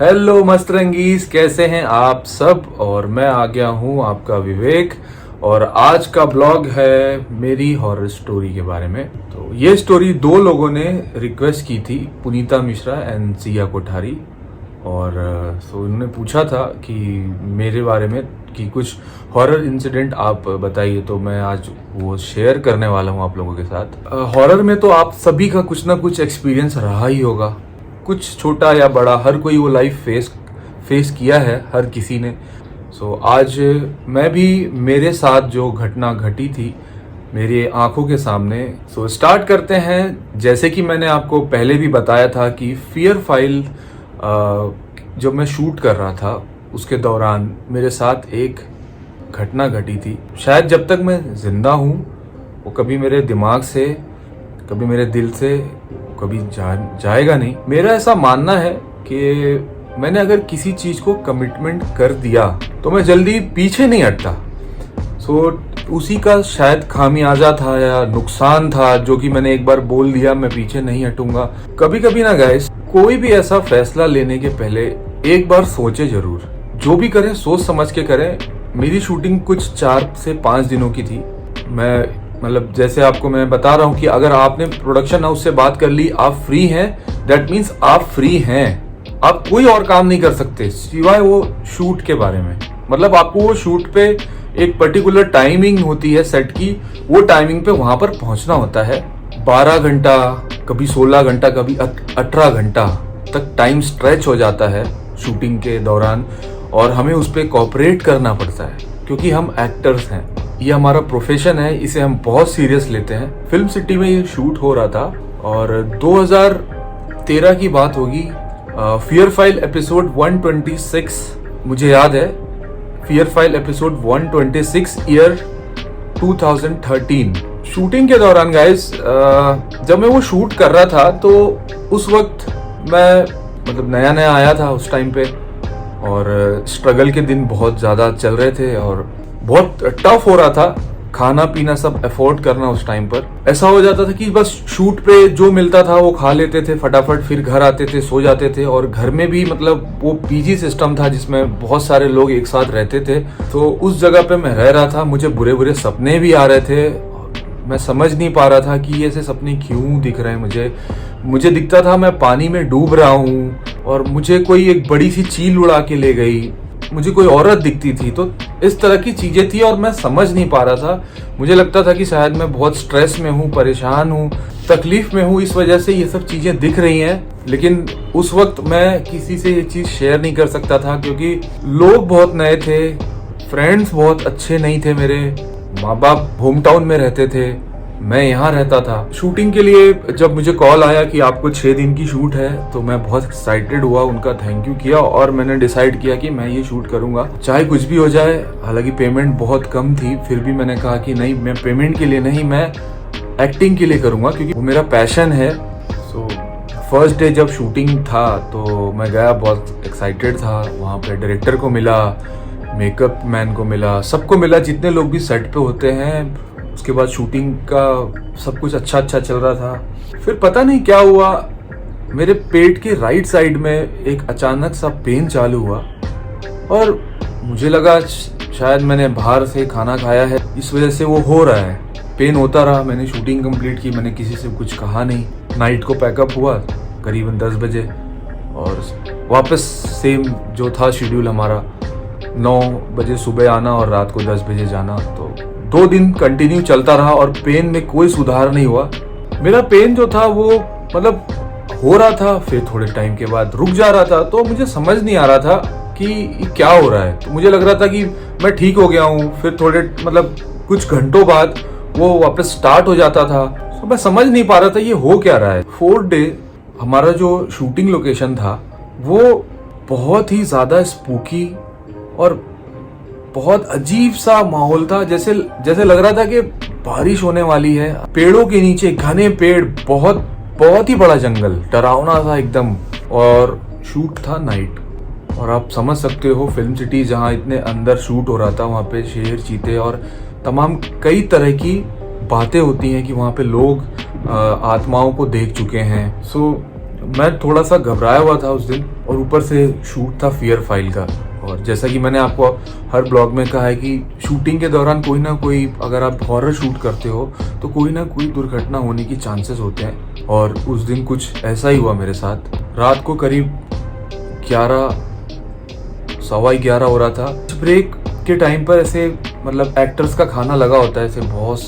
Hello मस्त रंगीज, कैसे हैं आप सब। और मैं आ गया हूं आपका विवेक, और आज का ब्लॉग है मेरी हॉरर स्टोरी के बारे में। तो ये स्टोरी दो लोगों ने रिक्वेस्ट की थी, पुनीता मिश्रा एंड सिया कोठारी। और सो उन्होंने पूछा था कि मेरे बारे में कि कुछ हॉरर इंसिडेंट आप बताइए, तो मैं आज वो शेयर करने वाला हूँ आप लोगों के साथ। हॉरर में तो आप सभी का कुछ ना कुछ एक्सपीरियंस रहा ही होगा, कुछ छोटा या बड़ा, हर कोई वो लाइफ फेस किया है, हर किसी ने। सो आज मैं भी, मेरे साथ जो घटना घटी थी मेरी आंखों के सामने। सो स्टार्ट करते हैं। जैसे कि मैंने आपको पहले भी बताया था कि फियर फाइल जब मैं शूट कर रहा था उसके दौरान मेरे साथ एक घटना घटी थी। शायद जब तक मैं जिंदा हूँ वो कभी मेरे दिमाग से, कभी मेरे दिल से कभी जाएगा नहीं। मेरा ऐसा मानना है कि मैंने अगर किसी चीज को कमिटमेंट कर दिया तो मैं जल्दी पीछे नहीं हटता। सो उसी का शायद खामियाजा था या नुकसान था, जो कि मैंने एक बार बोल दिया मैं पीछे नहीं हटूंगा। कभी कभी ना गाइस, कोई भी ऐसा फैसला लेने के पहले एक बार सोचे जरूर। जो भी करें सोच समझ के करें। मेरी शूटिंग कुछ 4 से 5 दिनों की थी। मैं मतलब जैसे आपको मैं बता रहा हूँ कि अगर आपने प्रोडक्शन हाउस से बात कर ली, आप फ्री हैं, दैट मीन्स आप फ्री हैं। आप कोई और काम नहीं कर सकते सिवाय वो शूट के बारे में। मतलब आपको वो शूट पे एक पर्टिकुलर टाइमिंग होती है सेट की, वो टाइमिंग पे वहां पर पहुंचना होता है। 12 घंटा, कभी 16 घंटा, कभी 18 घंटा तक टाइम स्ट्रेच हो जाता है शूटिंग के दौरान, और हमें उस पर कोऑपरेट करना पड़ता है क्योंकि हम एक्टर्स हैं। ये हमारा प्रोफेशन है, इसे हम बहुत सीरियस लेते हैं। फिल्म सिटी में ये शूट हो रहा था और 2013 की बात होगी। फियर फाइल एपिसोड 126 मुझे याद है। Fear file episode 126 year 2013। Shooting के दौरान गाइस, जब मैं वो शूट कर रहा था तो उस वक्त मैं मतलब नया नया आया था उस टाइम पे, और स्ट्रगल के दिन बहुत ज़्यादा चल रहे थे और बहुत टफ हो रहा था खाना पीना सब अफोर्ड करना। उस टाइम पर ऐसा हो जाता था कि बस शूट पे जो मिलता था वो खा लेते थे फटाफट, फिर घर आते थे, सो जाते थे। और घर में भी मतलब वो पीजी सिस्टम था जिसमें बहुत सारे लोग एक साथ रहते थे। तो उस जगह पे मैं रह रहा था, मुझे बुरे बुरे सपने भी आ रहे थे। मैं समझ नहीं पा रहा था कि ऐसे सपने क्यों दिख रहे हैं मुझे दिखता था मैं पानी में डूब रहा हूँ और मुझे कोई एक बड़ी सी चील उड़ा के ले गई, मुझे कोई औरत दिखती थी। तो इस तरह की चीजें थी और मैं समझ नहीं पा रहा था। मुझे लगता था कि शायद मैं बहुत स्ट्रेस में हूँ, परेशान हूँ, तकलीफ में हूँ, इस वजह से ये सब चीजें दिख रही हैं। लेकिन उस वक्त मैं किसी से ये चीज शेयर नहीं कर सकता था क्योंकि लोग बहुत नए थे, फ्रेंड्स बहुत अच्छे नहीं थे, मेरे माँ बाप होम टाउन में रहते थे, मैं यहाँ रहता था। शूटिंग के लिए जब मुझे कॉल आया कि आपको 6 दिन की शूट है तो मैं बहुत एक्साइटेड हुआ, उनका थैंक यू किया और मैंने डिसाइड किया कि मैं ये शूट करूंगा चाहे कुछ भी हो जाए। हालांकि पेमेंट बहुत कम थी, फिर भी मैंने कहा कि नहीं, मैं पेमेंट के लिए नहीं, मैं एक्टिंग के लिए करूंगा क्योंकि वो मेरा पैशन है। सो फर्स्ट डे जब शूटिंग था तो मैं गया, बहुत एक्साइटेड था। वहाँ पे डायरेक्टर को मिला, मेकअप मैन को मिला, सबको मिला, जितने लोग भी सेट पे होते हैं। उसके बाद शूटिंग का सब कुछ अच्छा चल रहा था। फिर पता नहीं क्या हुआ, मेरे पेट के राइट साइड में एक अचानक सा पेन चालू हुआ और मुझे लगा शायद मैंने बाहर से खाना खाया है, इस वजह से वो हो रहा है। पेन होता रहा, मैंने शूटिंग कंप्लीट की, मैंने किसी से कुछ कहा नहीं। नाइट को पैकअप हुआ करीबन 10 बजे और वापस सेम जो था शेड्यूल हमारा, 9 बजे सुबह आना और रात को 10 बजे जाना। तो 2 दिन कंटिन्यू चलता रहा और पेन में कोई सुधार नहीं हुआ। मेरा पेन जो था वो मतलब हो रहा था, फिर थोड़े टाइम के बाद रुक जा रहा था। तो मुझे समझ नहीं आ रहा था कि क्या हो रहा है। तो मुझे लग रहा था कि मैं ठीक हो गया हूँ, फिर थोड़े मतलब कुछ घंटों बाद वो वापस स्टार्ट हो जाता था। तो मैं समझ नहीं पा रहा था ये हो क्या रहा है। 4th डे हमारा जो शूटिंग लोकेशन था वो बहुत ही ज्यादा स्पूकी और बहुत अजीब सा माहौल था, जैसे लग रहा था कि बारिश होने वाली है। पेड़ों के नीचे घने पेड़, बहुत ही बड़ा जंगल, डरावना था एकदम। और शूट था नाइट, और आप समझ सकते हो फिल्म सिटी जहाँ इतने अंदर शूट हो रहा था, वहाँ पे शेर, चीते और तमाम कई तरह की बातें होती हैं कि वहाँ पे लोग आत्माओं को देख चुके हैं। सो मैं थोड़ा सा घबराया हुआ था उस दिन और ऊपर से शूट था फियर फाइल का। और जैसा कि मैंने आपको हर ब्लॉग में कहा है कि शूटिंग के दौरान कोई ना कोई, अगर आप हॉरर शूट करते हो तो कोई ना कोई दुर्घटना होने की चांसेस होते हैं। और उस दिन कुछ ऐसा ही हुआ मेरे साथ। रात को करीब 11, 11:15 हो रहा था। ब्रेक के टाइम पर ऐसे मतलब एक्टर्स का खाना लगा होता है, ऐसे बहुत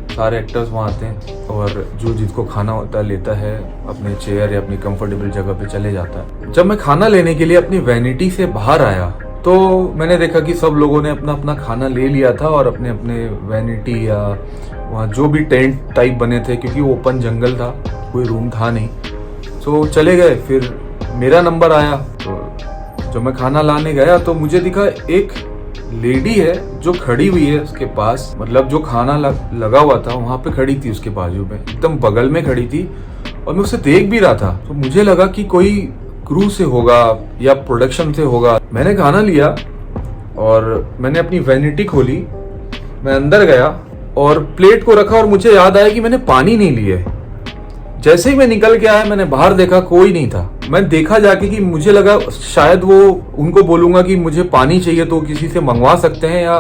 सारे एक्टर्स वहाँ आते हैं और जो जिसको खाना होता है लेता है, अपने चेयर या अपनी कंफर्टेबल जगह पे चले जाता है। जब मैं खाना लेने के लिए अपनी वैनिटी से बाहर आया तो मैंने देखा कि सब लोगों ने अपना अपना खाना ले लिया था और अपने अपने वैनिटी या वहाँ जो भी टेंट टाइप बने थे, क्योंकि वो ओपन जंगल था, कोई रूम था नहीं, तो चले गए। फिर मेरा नंबर आया तो जब मैं खाना लाने गया तो मुझे दिखा एक लेडी है जो खड़ी हुई है उसके पास, मतलब जो खाना लगा हुआ था वहां पे खड़ी थी, उसके बाजू में एकदम बगल में खड़ी थी और मैं उसे देख भी रहा था। तो मुझे लगा कि कोई क्रू से होगा या प्रोडक्शन से होगा। मैंने खाना लिया और मैंने अपनी वैनिटी खोली, मैं अंदर गया और प्लेट को रखा और मुझे याद आया कि मैंने पानी नहीं लिया। जैसे ही मैं निकल के आया मैंने बाहर देखा, कोई नहीं था। मैं देखा जाके कि मुझे लगा शायद वो उनको बोलूंगा कि मुझे पानी चाहिए तो किसी से मंगवा सकते हैं या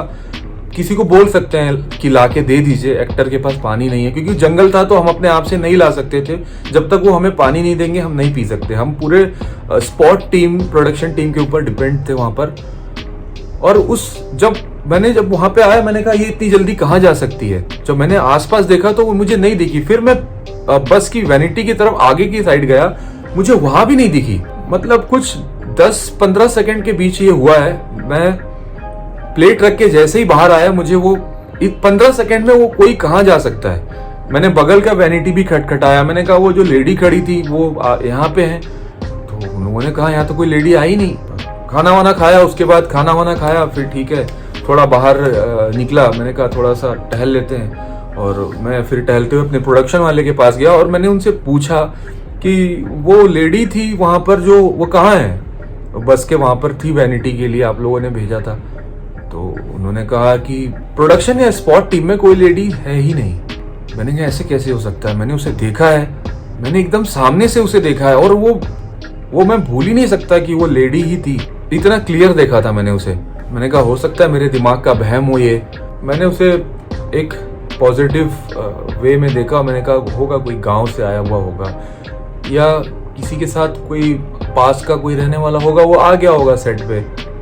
किसी को बोल सकते हैं कि लाके दे दीजिए, एक्टर के पास पानी नहीं है। क्योंकि जंगल था तो हम अपने आप से नहीं ला सकते थे, जब तक वो हमें पानी नहीं देंगे हम नहीं पी सकते। हम पूरे स्पॉट टीम, प्रोडक्शन टीम के ऊपर डिपेंड थे वहां पर। और जब वहां पे आया मैंने कहा ये इतनी जल्दी कहाँ जा सकती है। जब मैंने आसपास देखा तो वो मुझे नहीं दिखी। फिर मैं बस की वैनिटी की तरफ आगे की साइड गया, मुझे वहां भी नहीं दिखी। मतलब कुछ 10-15 सेकंड के बीच ये हुआ है। मैं प्लेट रख के जैसे ही बाहर आया, मुझे वो 15 सेकंड में वो कोई कहाँ जा सकता है। मैंने बगल का वैनिटी भी खटखटाया, मैंने कहा वो जो लेडी खड़ी थी वो यहाँ पे है। तो उन लोगों ने कहा यहाँ तो कोई लेडी आई नहीं। खाना वाना खाया, उसके बाद खाना वाना खाया, फिर ठीक है थोड़ा बाहर निकला। मैंने कहा थोड़ा सा टहल लेते हैं और मैं फिर टहलते हुए अपने प्रोडक्शन वाले के पास गया और मैंने उनसे पूछा कि वो लेडी थी वहां पर जो वो कहाँ है। बस के वहां पर थी, वैनिटी के लिए आप लोगों ने भेजा था। तो उन्होंने कहा कि प्रोडक्शन या स्पॉट टीम में कोई लेडी है ही नहीं। मैंने कहा ऐसे कैसे हो सकता है, मैंने उसे देखा है, मैंने एकदम सामने से उसे देखा है और वो मैं भूल ही नहीं सकता कि वो लेडी ही थी। इतना क्लियर देखा था मैंने उसे। मैंने कहा हो सकता है मेरे दिमाग का वहम हो ये। मैंने उसे एक पॉजिटिव वे में देखा। मैंने कहा होगा कोई गांव से आया हुआ होगा या किसी के साथ कोई पास का कोई रहने वाला होगा, वो आ गया होगा सेट पे।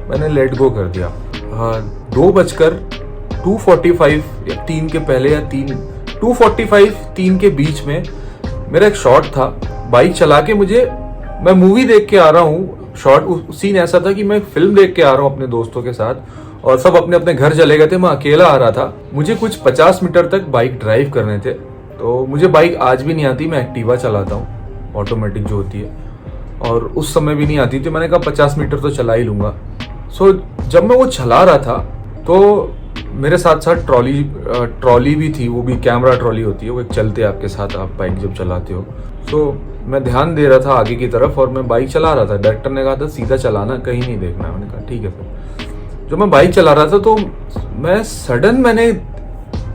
मैंने लेट गो कर दिया। 2:45 या 3 के पहले या 2:45-3 के बीच में मेरा एक शॉट था। बाइक चला के मैं मूवी देख के आ रहा हूँ। सीन ऐसा था कि मैं फिल्म देख के आ रहा हूँ अपने दोस्तों के साथ और सब अपने अपने घर चले गए थे, मैं अकेला आ रहा था। मुझे कुछ 50 मीटर तक बाइक ड्राइव करने थे। तो मुझे बाइक आज भी नहीं आती, मैं एक्टिवा चलाता हूँ, ऑटोमेटिक जो होती है, और उस समय भी नहीं आती थी। मैंने कहा 50 मीटर तो चला ही लूंगा। जब मैं वो चला रहा था तो मेरे साथ साथ ट्रॉली भी थी, वो भी कैमरा ट्रॉली होती है, वो एक चलते आपके साथ आप बाइक जब चलाते हो। मैं ध्यान दे रहा था आगे की तरफ और मैं बाइक चला रहा था। डायरेक्टर ने कहा था सीधा चलाना, कहीं नहीं देखना। मैंने कहा ठीक है सर। जब मैं बाइक चला रहा था तो मैंने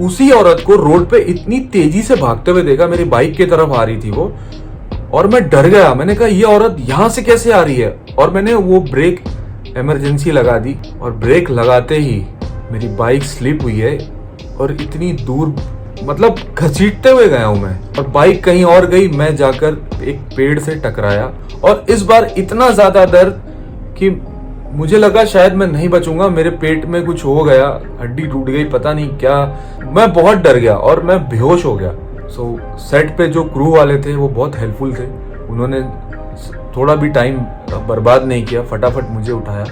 उसी औरत को रोड पे इतनी तेजी से भागते हुए देखा, मेरी बाइक की तरफ आ रही थी वो, और मैं डर गया। मैंने कहा ये औरत यहाँ से कैसे आ रही है, और मैंने वो ब्रेक इमरजेंसी लगा दी और ब्रेक लगाते ही मेरी बाइक स्लिप हुई है और इतनी दूर, मतलब घसीटते हुए गया हूं मैं, और बाइक कहीं और गई, मैं जाकर एक पेड़ से टकराया। और इस बार इतना ज्यादा दर्द कि मुझे लगा शायद मैं नहीं बचूंगा, मेरे पेट में कुछ हो गया, हड्डी टूट गई, पता नहीं क्या। मैं बहुत डर गया और मैं बेहोश हो गया। सेट पे जो क्रू वाले थे वो बहुत हेल्पफुल थे, उन्होंने थोड़ा भी टाइम बर्बाद नहीं किया, फटाफट मुझे उठाया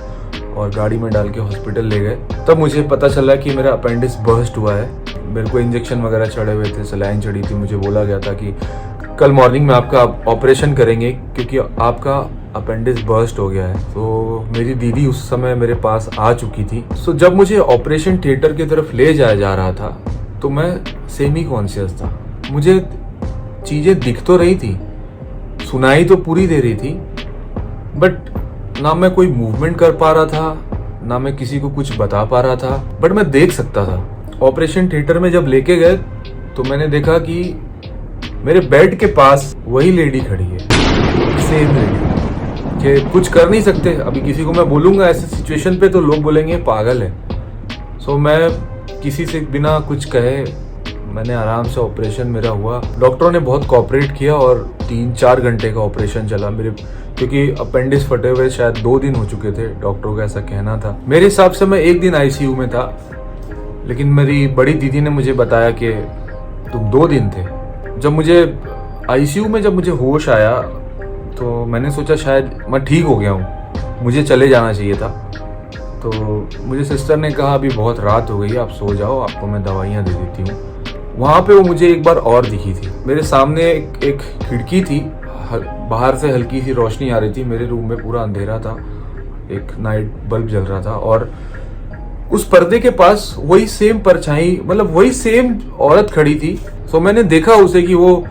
और गाड़ी में डाल के हॉस्पिटल ले गए। तब मुझे पता चला कि मेरा अपेंडिक्स बर्स्ट हुआ है। मेरे को इंजेक्शन वगैरह चढ़े हुए थे, सलाइन चढ़ी थी। मुझे बोला गया था कि कल मॉर्निंग में आपका ऑपरेशन करेंगे क्योंकि आपका अपेंडिक्स बर्स्ट हो गया है। तो मेरी दीदी उस समय मेरे पास आ चुकी थी। जब मुझे ऑपरेशन थिएटर की तरफ ले जाया जा रहा था तो मैं सेमी कॉन्शियस था। मुझे चीजें दिख तो रही थी, सुनाई तो पूरी दे रही थी, बट ना मैं कोई मूवमेंट कर पा रहा था, ना मैं किसी को कुछ बता पा रहा था, बट मैं देख सकता था। ऑपरेशन थिएटर में जब लेके गए तो मैंने देखा कि मेरे बेड के पास वही लेडी खड़ी है, सेम लेडी। कि कुछ कर नहीं सकते। अभी किसी को मैं बोलूँगा ऐसे सिचुएशन पे तो लोग बोलेंगे पागल है। सो मैं किसी से बिना कुछ कहे मैंने आराम से ऑपरेशन मेरा हुआ। डॉक्टरों ने बहुत कोऑपरेट किया और 3-4 घंटे का ऑपरेशन चला मेरे, क्योंकि अपेंडिक्स फटे हुए शायद 2 दिन हो चुके थे, डॉक्टरों का ऐसा कहना था। मेरे हिसाब से मैं 1 दिन आईसीयू में था, लेकिन मेरी बड़ी दीदी ने मुझे बताया कि तुम 2 दिन थे। जब मुझे आईसीयू में जब मुझे होश आया तो मैंने सोचा शायद मैं ठीक हो गया हूँ, मुझे चले जाना चाहिए था। तो मुझे सिस्टर ने कहा अभी बहुत रात हो गई है, आप सो जाओ, आपको मैं दवाइयाँ दे देती हूँ। वहाँ पे वो मुझे एक बार और दिखी थी। मेरे सामने एक खिड़की थी, बाहर से हल्की सी रोशनी आ रही थी। मेरे रूम में पूरा अंधेरा था, एक नाइट बल्ब जल रहा था और उस पर्दे के पास वही सेम परछाई, मतलब वही सेम औरत खड़ी थी। तो मैंने देखा उसे कि वो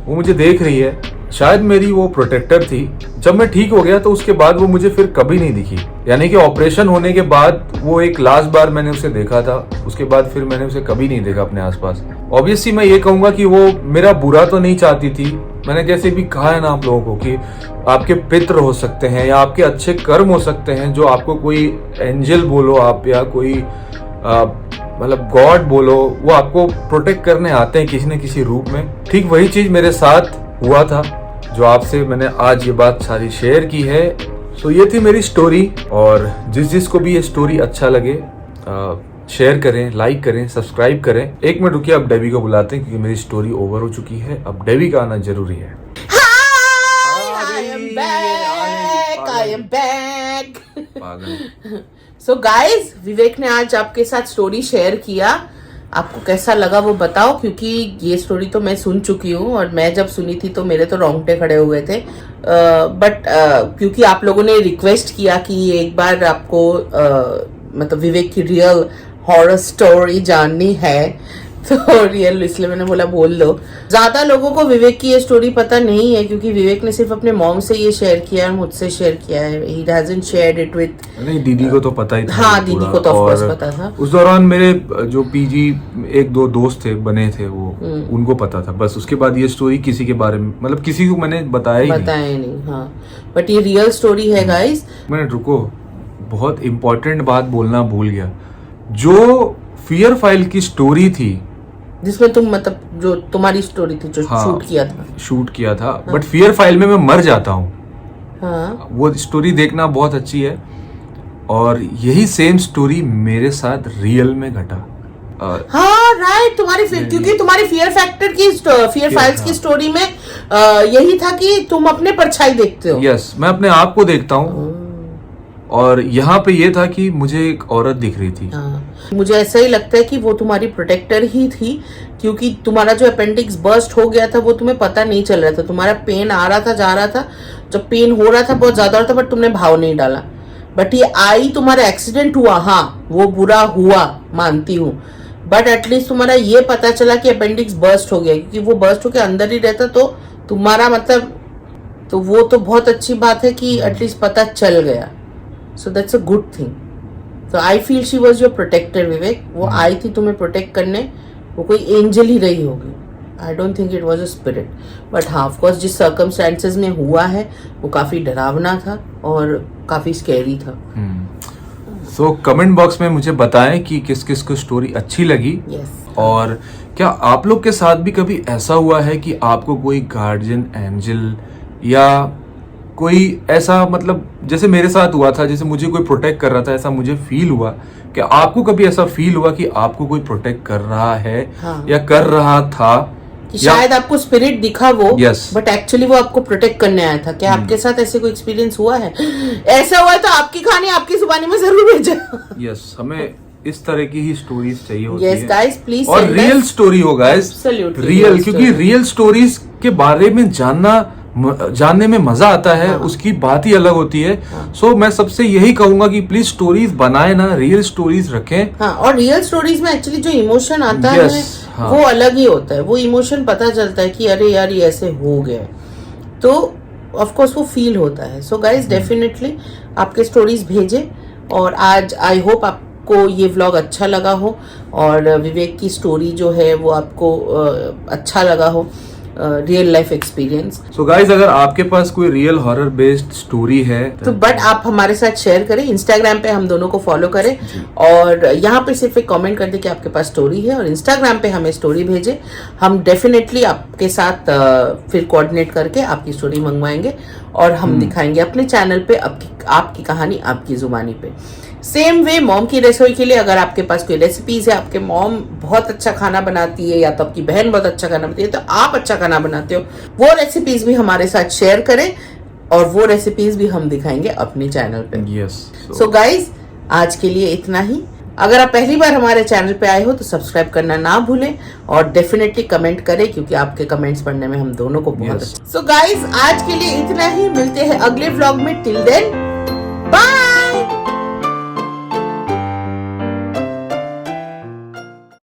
मुझे देख रही है, शायद मेरी वो प्रोटेक्टर थी। जब मैं ठीक हो गया तो उसके बाद वो मुझे फिर कभी नहीं दिखी, यानी कि ऑपरेशन होने के बाद वो एक लास्ट बार मैंने उसे देखा था। उसके बाद फिर मैंने उसे कभी नहीं देखा अपने आसपास। ऑब्वियसली मैं ये कहूंगा कि वो मेरा बुरा तो नहीं चाहती थी। मैंने जैसे भी कहा है ना आप लोगों को कि आपके पितृ हो सकते हैं या आपके अच्छे कर्म हो सकते हैं, जो आपको कोई एंजल बोलो आप या कोई मतलब गॉड बोलो, वो आपको प्रोटेक्ट करने आते हैं किसी न किसी रूप में। ठीक वही चीज मेरे साथ हुआ था, जो आपसे मैंने आज ये बात सारी शेयर की है। सो ये थी मेरी स्टोरी, और जिसको भी ये स्टोरी अच्छा लगे शेयर करें, लाइक करें, सब्सक्राइब करें। 1 मिनट रुकिए, अब डेवी को बुलाते हैं क्योंकि मेरी स्टोरी ओवर हो चुकी है। अब डेवी का आना जरूरी है। I am back. So guys, विवेक ने आज आपके साथ स्टोरी शेयर किया। आपको कैसा लगा वो बताओ, क्योंकि ये स्टोरी तो मैं सुन चुकी हूँ और मैं जब सुनी थी तो मेरे तो रोंगटे खड़े हुए थे। बट क्योंकि आप लोगों ने रिक्वेस्ट किया कि एक बार आपको मतलब विवेक की रियल हॉरर स्टोरी जाननी है, तो रियल, इसलिए मैंने बोला बोल दो। ज्यादा लोगों को विवेक की ये स्टोरी पता नहीं है, क्योंकि विवेक ने सिर्फ अपने मॉम से ये शेयर किया है, मुझसे शेयर किया है। He hasn't shared it with, नहीं दीदी को तो पता ही था। हाँ दीदी को तो ऑफ कोर्स पता था। उस दौरान मेरे जो पीजी 1-2 दोस्त थे बने थे, वो उनको पता था बस। उसके बाद ये स्टोरी किसी के बारे में, मतलब किसी को मैंने बताया ही नहीं। हाँ, बट ये रियल स्टोरी है गाइस। मैंने रुको, बहुत इंपॉर्टेंट बात बोलना भूल गया। जो फियर फाइल की स्टोरी थी जिसमें तुम, मतलब जो तुम्हारी स्टोरी थी जो शूट किया था, हाँ। बट फियर फाइल में मैं मर जाता हूँ। हाँ। वो स्टोरी देखना बहुत अच्छी है, और यही सेम स्टोरी मेरे साथ रियल में घटा। हाँ राइट, क्योंकि तुम्हारी फियर फैक्टर की फियर फाइल्स की स्टोरी में यही था कि तुम अपने परछाई देखते हो। यस, मैं अपने आप को देखता हूँ, और यहाँ पे ये था कि मुझे एक औरत दिख रही थी। मुझे ऐसा ही लगता है कि वो तुम्हारी प्रोटेक्टर ही थी, क्योंकि तुम्हारा जो अपेंडिक्स बर्स्ट हो गया था वो तुम्हें पता नहीं चल रहा था। तुम्हारा पेन आ रहा था, जा रहा था। जब पेन हो रहा था बहुत ज्यादा हो रहा था, बट तुमने भाव नहीं डाला। बट ये आई, तुम्हारा एक्सीडेंट हुआ, हाँ वो बुरा हुआ मानती हूँ, बट एटलीस्ट तुम्हारा ये पता चला कि अपेंडिक्स बर्स्ट हो गया, क्योंकि वो बर्स्ट होकर अंदर ही रहता तो तुम्हारा मतलब, तो वो तो बहुत अच्छी बात है कि एटलीस्ट पता चल गया। So that's a good thing. So I feel she was your protector, विवेक। वो आई थी तुम्हें प्रोटेक्ट करने, वो कोई एंजल ही रही होगी। I don't think it was a spirit. But हाँ, of course जिस circumstances में हुआ है वो काफी डरावना था और काफी स्कैरी था। So कमेंट बॉक्स में मुझे बताएं कि किस किस को स्टोरी अच्छी लगी। Yes. और क्या आप लोग के साथ भी कभी ऐसा हुआ है कि आपको कोई गार्जियन एंजल या कोई ऐसा, मतलब जैसे मेरे साथ हुआ था, जैसे मुझे कोई प्रोटेक्ट कर रहा था, ऐसा मुझे फील हुआ कि आपको कभी ऐसा फील हुआ कि आपको कोई प्रोटेक्ट कर रहा है? हाँ। या कर रहा था, कि शायद आपको स्पिरिट दिखा वो, बट एक्चुअली वो आपको प्रोटेक्ट करने आया था। क्या आपके साथ ऐसे कोई एक्सपीरियंस हुआ है? ऐसा हुआ तो आपकी कहानी आपकी जुबानी में जरूर भेजें। यस, हमें इस तरह की ही स्टोरीज चाहिए होती है। गाइस प्लीज, और रियल स्टोरी हो गाइस, रियल, क्योंकि रियल स्टोरीज के बारे में जानने में मजा आता है। हाँ। उसकी बात ही अलग होती है। हाँ। सो मैं सबसे यही कहूंगा कि प्लीज स्टोरीज बनाए ना, रियल स्टोरीज रखें। हाँ, और रियल स्टोरीज में एक्चुअली जो इमोशन आता है हाँ। वो अलग ही होता है। वो इमोशन पता चलता है कि अरे यार ये ऐसे हो गया, तो ऑफ कोर्स वो फील होता है। सो गाइज डेफिनेटली आपके स्टोरीज भेजें, और आज आई होप आपको ये व्लॉग अच्छा लगा हो और विवेक की स्टोरी जो है वो आपको अच्छा लगा हो। Real life experience. So guys, अगर आपके पास कोई रियल हॉरर बेस्ड स्टोरी है तो बट आप हमारे साथ शेयर करें, इंस्टाग्राम पे हम दोनों को फॉलो करें और यहाँ पे सिर्फ एक कमेंट कर दे कि आपके पास स्टोरी है और इंस्टाग्राम पे हमें स्टोरी भेजें। हम डेफिनेटली आपके साथ फिर कोऑर्डिनेट करके आपकी स्टोरी मंगवाएंगे और हम दिखाएंगे अपने चैनल पे आपकी कहानी आपकी जुबानी पे। सेम वे मॉम की रसोई के लिए अगर आपके पास कोई रेसिपीज है, आपके मॉम बहुत अच्छा खाना बनाती है या तो आपकी बहन बहुत अच्छा खाना बनाती है, तो आप अच्छा खाना बनाते हो, वो रेसिपीज भी हमारे साथ शेयर करें और वो रेसिपीज भी हम दिखाएंगे अपने चैनल पे। यस। सो गाइज, आज के लिए इतना ही। अगर आप पहली बार हमारे चैनल पे आए हो तो सब्सक्राइब करना ना भूलें और डेफिनेटली कमेंट करें क्योंकि आपके कमेंट्स पढ़ने में हम दोनों को बहुत Yes. सो गाइज, आज के लिए इतना ही। मिलते हैं अगले व्लॉग में। Till then